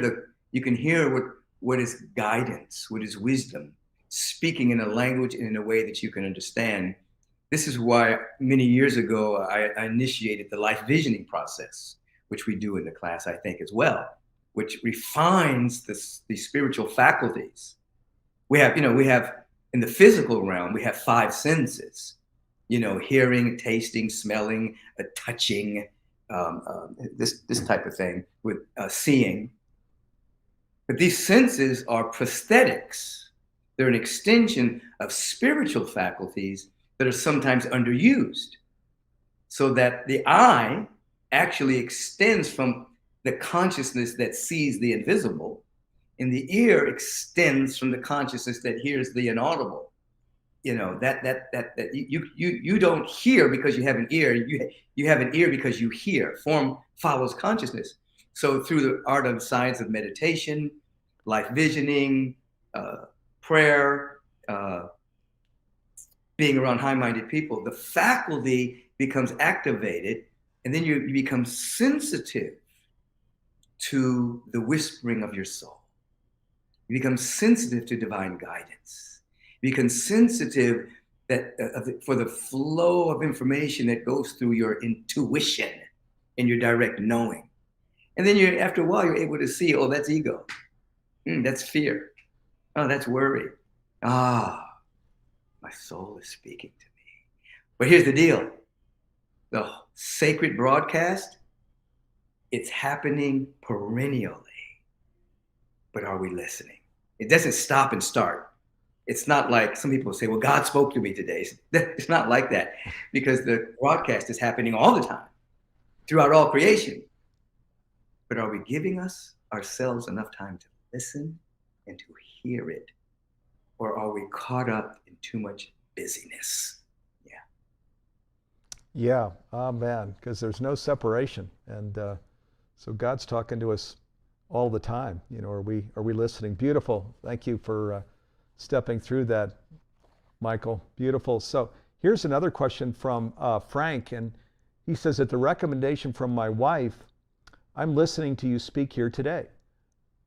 what is guidance, what is wisdom, speaking in a language and in a way that you can understand. This is why many years ago I initiated the life visioning process, which we do in the class, I think, as well, which refines the spiritual faculties. We have in the physical realm, we have 5 senses, hearing, tasting, smelling, touching, this type of thing, with seeing. But these senses are prosthetics. They're an extension of spiritual faculties that are sometimes underused, so that the eye actually extends from the consciousness that sees the invisible, and the ear extends from the consciousness that hears the inaudible. That you don't hear because you have an ear. You have an ear because you hear. Form follows consciousness. So through the art and science of meditation, life visioning, prayer, being around high-minded people, the faculty becomes activated, and then you become sensitive to the whispering of your soul. You become sensitive to divine guidance. You become sensitive for the flow of information that goes through your intuition and your direct knowing. And then after a while, you're able to see, oh, that's ego. That's fear. Oh, that's worry. My soul is speaking to me. But here's the deal. The sacred broadcast It's happening perennially. But are we listening? It doesn't stop and start. It's not like some people say, well, God spoke to me today. It's not like that, because the broadcast is happening all the time throughout all creation. But are we giving ourselves enough time to listen and to hear it? Or are we caught up in too much busyness? Yeah, oh man, because there's no separation, and so God's talking to us all the time. You know, are we listening? Beautiful. Thank you for stepping through that, Michael. Beautiful. So here's another question from Frank, and he says, at the recommendation from my wife, I'm listening to you speak here today.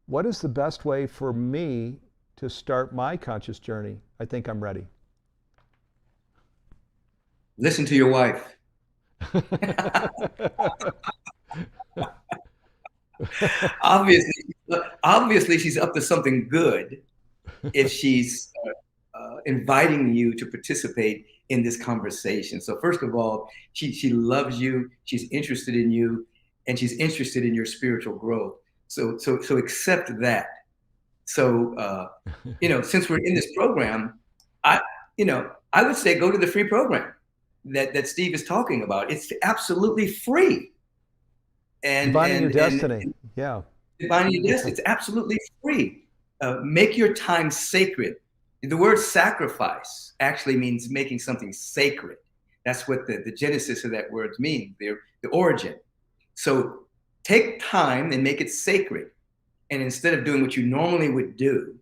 What is the best way for me to start my conscious journey? I think I'm ready. Listen to your wife. Obviously, she's up to something good if she's inviting you to participate in this conversation. So first of all, she loves you, she's interested in you, and she's interested in your spiritual growth. So accept that. So since we're in this program, I would say go to the free program that Steve is talking about. It's absolutely free. And Defining your destiny. Yeah. Defining your destiny. It's absolutely free. Make your time sacred. The word sacrifice actually means making something sacred. That's what the genesis of that word means, the origin. So take time and make it sacred. And instead of doing what you normally would do,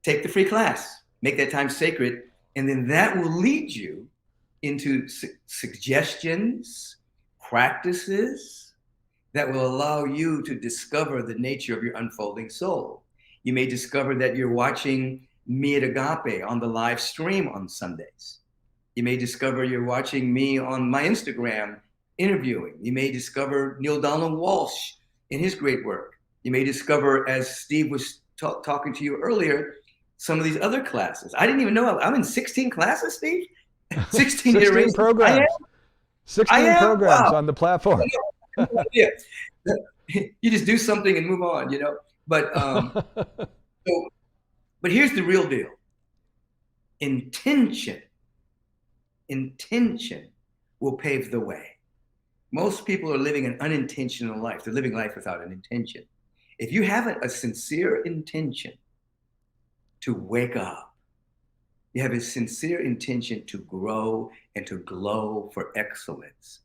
take the free class, make that time sacred, and then that will lead you into suggestions, practices that will allow you to discover the nature of your unfolding soul. You may discover that you're watching me at Agape on the live stream on Sundays. You may discover you're watching me on my Instagram interviewing. You may discover Neil Donald Walsh in his great work. You may discover, as Steve was talking to you earlier, some of these other classes. I didn't even know I'm in 16 classes, Steve. 16 programs. 16 programs on the platform. Yeah. You just do something and move on, But but here's the real deal. Intention will pave the way. Most people are living an unintentional life. They're living life without an intention. If you have a sincere intention to wake up, you have a sincere intention to grow and to glow for excellence,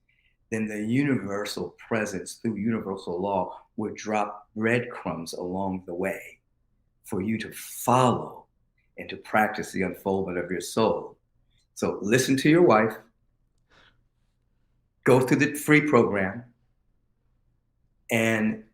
then the universal presence through universal law will drop breadcrumbs along the way for you to follow and to practice the unfoldment of your soul. So listen to your wife, go through the free program, and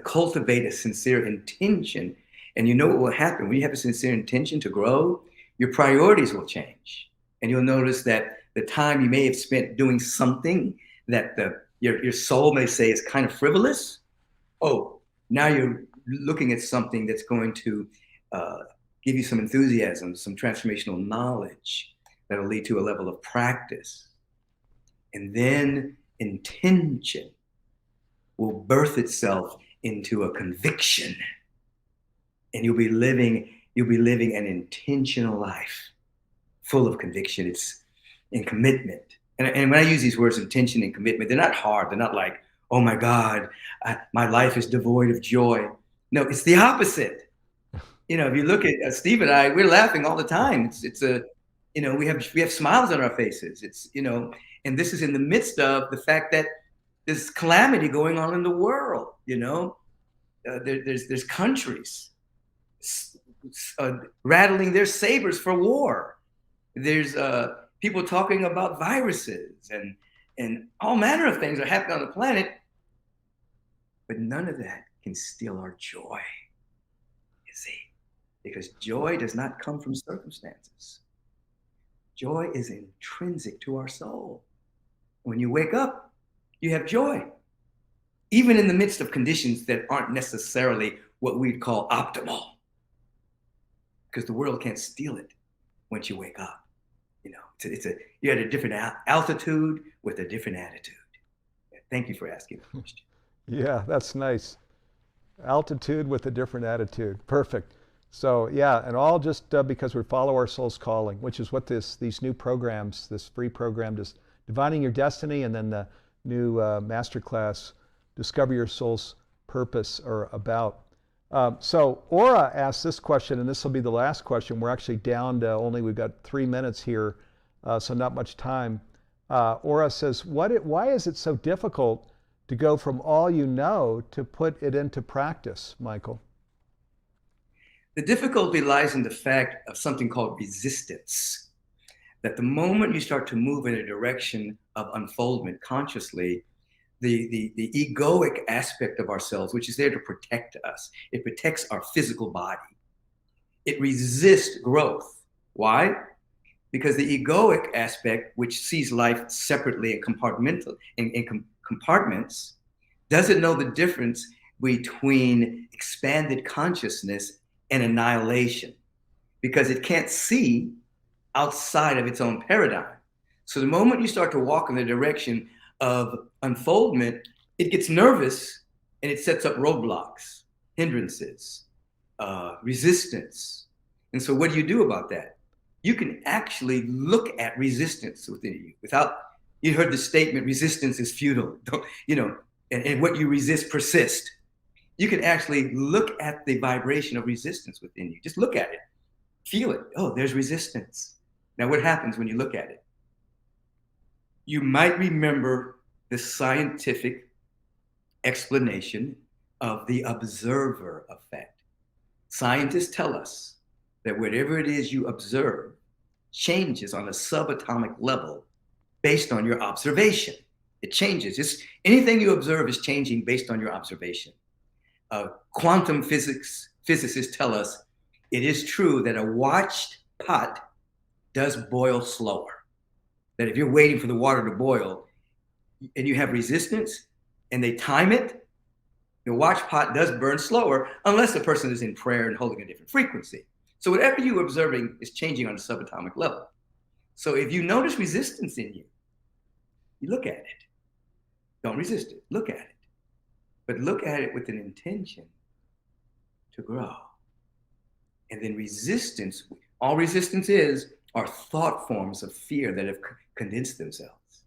cultivate a sincere intention. And you know what will happen when you have a sincere intention to grow? Your priorities will change. And you'll notice that the time you may have spent doing something that your soul may say is kind of frivolous, now you're looking at something that's going to give you some enthusiasm, some transformational knowledge that'll lead to a level of practice. And then intention will birth itself into a conviction. And you'll be living an intentional life full of conviction. It's in commitment. And when I use these words, intention and commitment, they're not hard. They're not like, oh my God, my life is devoid of joy. No, it's the opposite. If you look at Steve and I, we're laughing all the time. We have smiles on our faces. And this is in the midst of the fact that there's calamity going on in the world. There's countries rattling their sabers for war. There's people talking about viruses and all manner of things are happening on the planet. But none of that can steal our joy, you see, because joy does not come from circumstances. Joy is intrinsic to our soul. When you wake up, you have joy, even in the midst of conditions that aren't necessarily what we'd call optimal, because the world can't steal it once you wake up. You're at a different altitude with a different attitude. Thank you for asking the question. Yeah, that's nice. Altitude with a different attitude. Perfect. So yeah, and all just because we follow our soul's calling, which is what these new programs, this free program, just Divining Your Destiny, and then the new masterclass, Discover Your Soul's Purpose, are about. So Aura asked this question, and this will be the last question. We're actually down to we've got 3 minutes here, so not much time. Aura says, why is it so difficult to go from all you know to put it into practice, Michael? The difficulty lies in the fact of something called resistance. That the moment you start to move in a direction of unfoldment consciously, the egoic aspect of ourselves, which is there to protect us, it protects our physical body. It resists growth. Why? Because the egoic aspect, which sees life separately and compartments, doesn't know the difference between expanded consciousness and annihilation, because it can't see outside of its own paradigm. So the moment you start to walk in the direction of unfoldment, it gets nervous and it sets up roadblocks, hindrances, resistance. And so what do you do about that? You can actually look at resistance within you you heard the statement, resistance is futile, and what you resist persists. You can actually look at the vibration of resistance within you. Just look at it, feel it. Oh, there's resistance. Now, what happens when you look at it? You might remember the scientific explanation of the observer effect. Scientists tell us that whatever it is you observe changes on a subatomic level based on your observation. It changes. Anything you observe is changing based on your observation. Quantum physicists tell us it is true that a watched pot does boil slower. That if you're waiting for the water to boil and you have resistance and they time it, the watch pot does burn slower unless the person is in prayer and holding a different frequency. So whatever you're observing is changing on a subatomic level. So if you notice resistance in you, you look at it. Don't resist it. Look at it. But look at it with an intention to grow. And then resistance, all resistance are thought forms of fear that have condensed themselves.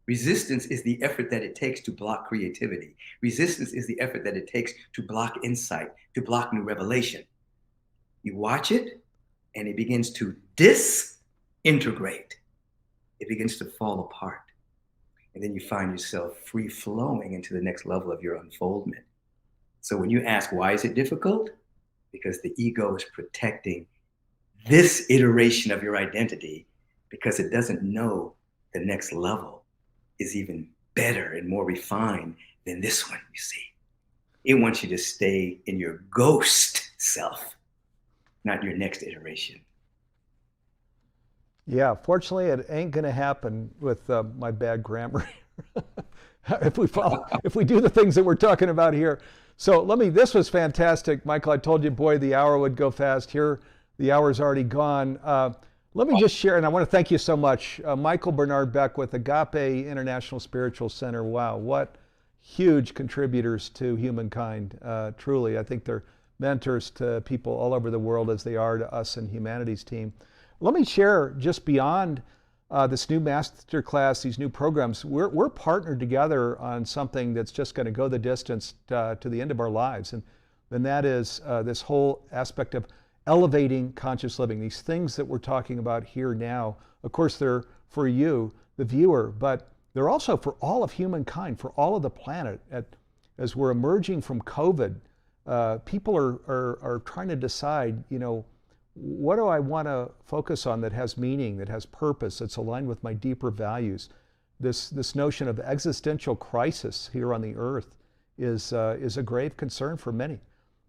Resistance is the effort that it takes to block creativity. Resistance is the effort that it takes to block insight, to block new revelation. You watch it, and it begins to disintegrate. It begins to fall apart. And then you find yourself free flowing into the next level of your unfoldment. So when you ask, why is it difficult? Because the ego is protecting this iteration of your identity because it doesn't know the next level is even better and more refined than this one, you see. It wants you to stay in your ghost self, not your next iteration. Yeah, fortunately, it ain't going to happen with my bad grammar. if we do the things that we're talking about here. So this was fantastic, Michael. I told you, boy, the hour would go fast. Here, the hour's already gone. Let me just share, and I want to thank you so much. Michael Bernard Beckwith, Agape International Spiritual Center. Wow, what huge contributors to humankind. Truly, I think they're mentors to people all over the world as they are to us in Humanities Team. Let me share just beyond this new masterclass, these new programs, we're partnered together on something that's just going to go the distance to the end of our lives. And that is this whole aspect of elevating conscious living. These things that we're talking about here now, of course, they're for you, the viewer, but they're also for all of humankind, for all of the planet. As we're emerging from COVID, people are trying to decide, what do I want to focus on that has meaning, that has purpose, that's aligned with my deeper values? This notion of existential crisis here on the earth is a grave concern for many.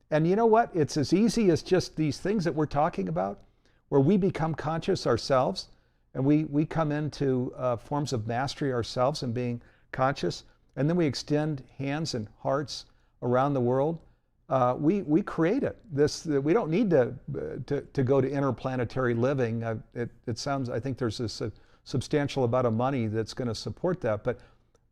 And you know what? It's as easy as just these things that we're talking about, where we become conscious ourselves, and we come into forms of mastery ourselves and being conscious, and then we extend hands and hearts around the world. We create it. We don't need to go to interplanetary living. It sounds, I think there's this substantial amount of money that's going to support that, but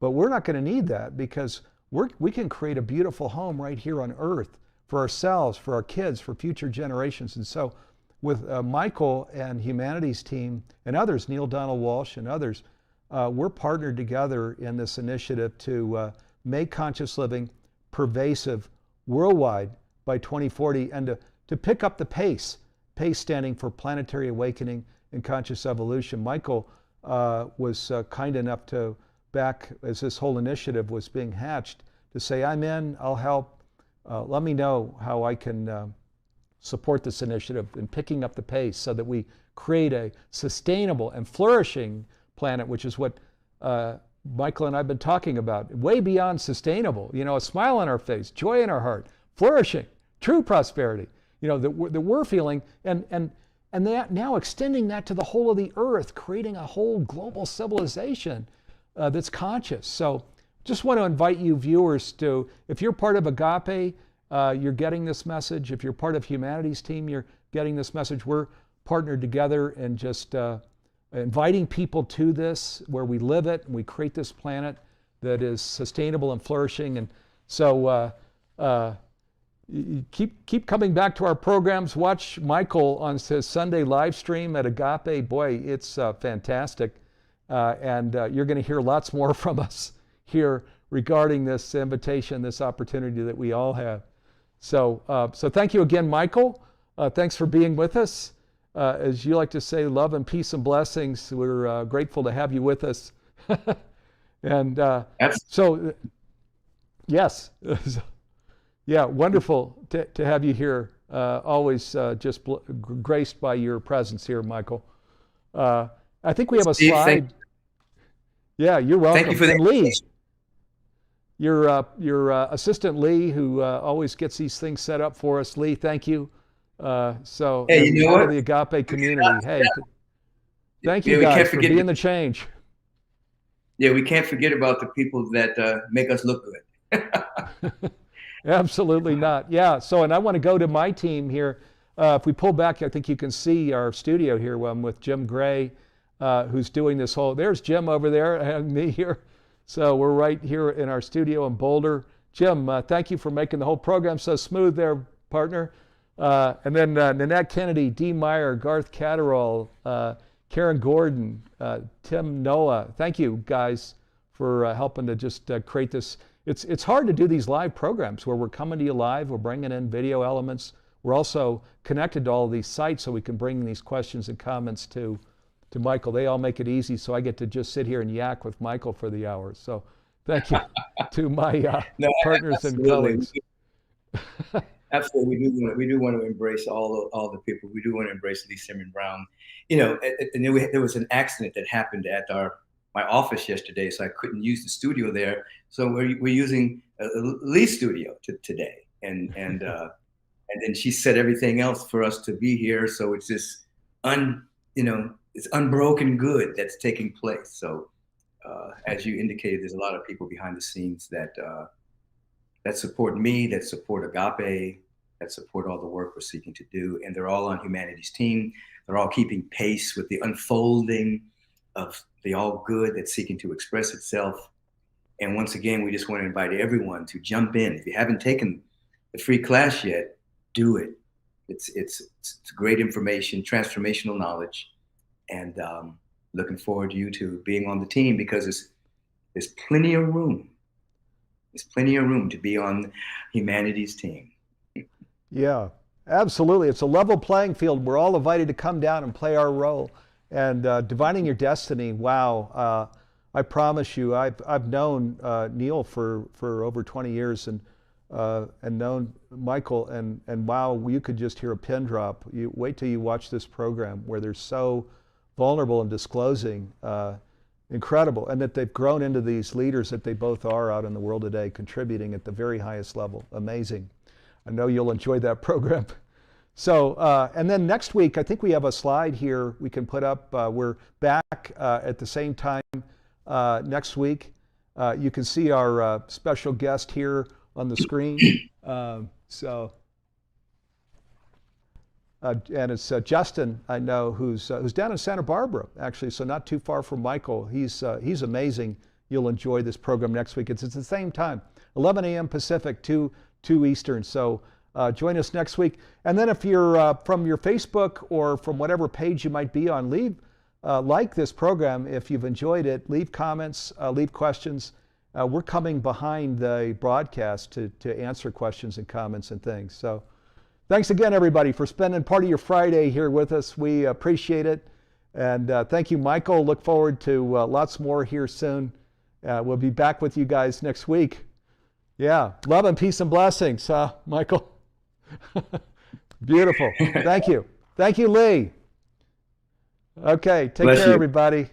we're not going to need that because we can create a beautiful home right here on earth for ourselves, for our kids, for future generations. And so with Michael and Humanity's team and others, Neil Donald Walsh and others, we're partnered together in this initiative to make conscious living pervasive worldwide by 2040, and to pick up the pace standing for planetary awakening and conscious evolution. Michael was kind enough to, back as this whole initiative was being hatched, to say, I'm in, I'll help, let me know how I can support this initiative in picking up the pace so that we create a sustainable and flourishing planet, which is what Michael and I have been talking about, way beyond sustainable. You know, a smile on our face, joy in our heart, flourishing, true prosperity, you know, that we're feeling, and that now extending that to the whole of the earth, creating a whole global civilization that's conscious. So just want to invite you viewers to, if you're part of Agape, you're getting this message. If you're part of Humanity's team, you're getting this message. We're partnered together and just inviting people to this, where we live it and we create this planet that is sustainable and flourishing. And so keep coming back to our programs. Watch Michael on his Sunday live stream at Agape. Boy, it's fantastic. And you're going to hear lots more from us here regarding this invitation, this opportunity that we all have. So thank you again, Michael. Thanks for being with us. As you like to say, love and peace and blessings. We're grateful to have you with us. And so, yes, yeah, wonderful to have you here. Always just graced by your presence here, Michael. I think we have a Steve, slide. Yeah, you're welcome. Thank you for and the Lee, your assistant Lee, who always gets these things set up for us. Lee, thank you. So, hey, you know part what? of the Agape community. Hey, thank you we can't guys for forget being the change. Yeah, we can't forget about the people that make us look good. Absolutely not. Yeah. So, and I want to go to my team here. If we pull back, I think you can see our studio here. I'm with Jim Gray, who's doing this whole. There's Jim over there and me here. So we're right here in our studio in Boulder. Jim, thank you for making the whole program so smooth there, partner. And then Nanette Kennedy, Dee Meyer, Garth Catterall, Karen Gordon, Tim Noah. Thank you guys for helping to just create this. It's hard to do these live programs where we're coming to you live, we're bringing in video elements. We're also connected to all of these sites so we can bring these questions and comments to Michael. They all make it easy, so I get to just sit here and yak with Michael for the hours. So thank you to my partners and colleagues. Absolutely, we do want to embrace all the people. We do want to embrace Lee Simon Brown. You know, and there was an accident that happened at my office yesterday, so I couldn't use the studio there. So we're using Lee's studio today, and then she set everything else for us to be here. So it's this it's unbroken good that's taking place. So as you indicated, there's a lot of people behind the scenes that support me, that support Agape, that support all the work we're seeking to do. And they're all on Humanity's team. They're all keeping pace with the unfolding of the all good that's seeking to express itself. And once again, we just want to invite everyone to jump in. If you haven't taken the free class yet, do it. It's great information, transformational knowledge, and looking forward to you to being on the team, because there's plenty of room. There's plenty of room to be on Humanity's team. Yeah, absolutely. It's a level playing field. We're all invited to come down and play our role. And divining your destiny, wow. I promise you, I've known Neil for over 20 years and known Michael, and wow, you could just hear a pin drop. You wait till you watch this program where they're so vulnerable and disclosing, incredible, and that they've grown into these leaders that they both are out in the world today, contributing at the very highest level. Amazing. I know you'll enjoy that program. So, and then next week, I think we have a slide here we can put up. We're back at the same time next week. You can see our special guest here on the screen. And it's Justin, I know, who's down in Santa Barbara, actually, so not too far from Michael. He's amazing. You'll enjoy this program next week. It's at the same time. 11 a.m. Pacific, 2 Eastern. So join us next week. And then if you're from your Facebook or from whatever page you might be on, leave like this program if you've enjoyed it. Leave comments, leave questions. We're coming behind the broadcast to answer questions and comments and things. So thanks again, everybody, for spending part of your Friday here with us. We appreciate it. And thank you, Michael. Look forward to lots more here soon. We'll be back with you guys next week. Yeah, love and peace and blessings, Michael. Beautiful. Thank you. Thank you, Lee. Okay, take Bless care, you. everybody.